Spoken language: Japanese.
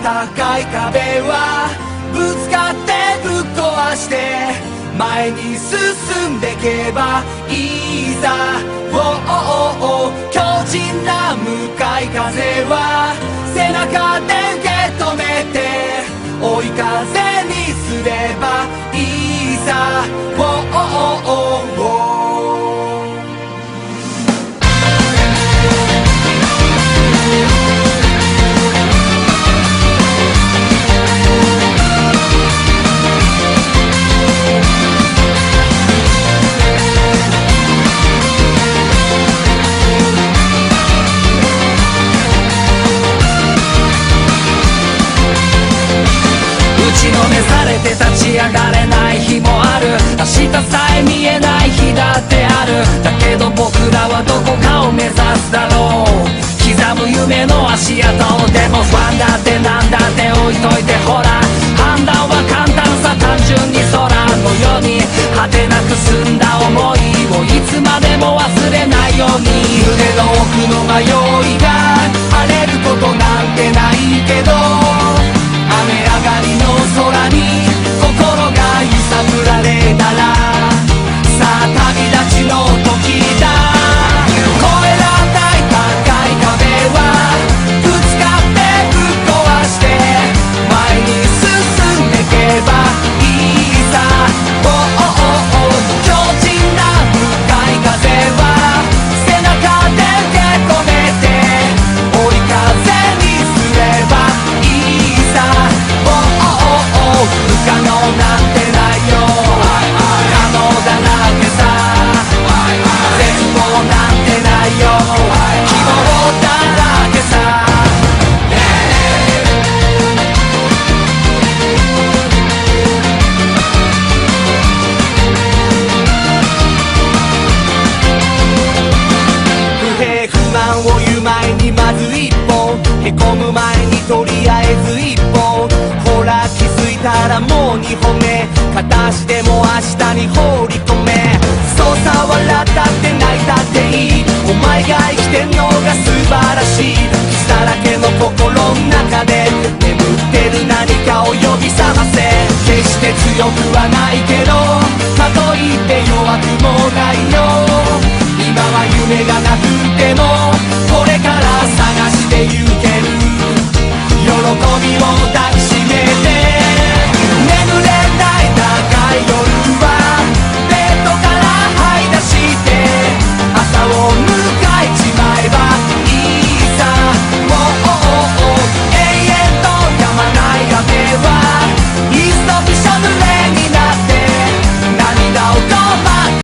高い壁はぶつかってぶっ壊して前に進んでけばいいさ。強靭な向かい風は背中で受け止めて追い風にすればいいさ。打ちのめされて立ち上がれない日もある。明日さえ見えない日だってある。だけど僕らはどこかを目指すだろう。刻む夢の足跡でも不安だってなんだって置いといてほら。判断は簡単さ単純に空のように果てなく澄んだ想いをいつまでも忘れないように。胸の奥の迷いが晴れることなんてないけど雨上がりの空に心が揺さぶられたらさあ旅立ちの時だ。越えられない高い壁はぶつかってぶっ壊して前に進んでけばいいさ。強靭な向かい風は背中で受け止めて追い風にすればいいさ。不可能なんてないよ可能だらけさ。絶望なんてないよ希望だらけさ。不平不満を言う前にまず一本へこむ前にとりあえず一本ほら気づいたらもう2歩目片足でも明日に放り込め。そうさ笑ったって泣いたっていいお前が生きてんのが素晴らしい。傷だらけの心の中で眠ってる何かを呼び覚ませ。決して強くはないけどかといって弱くもないよ。今は夢がなくてもこれから探してゆける喜びを抱き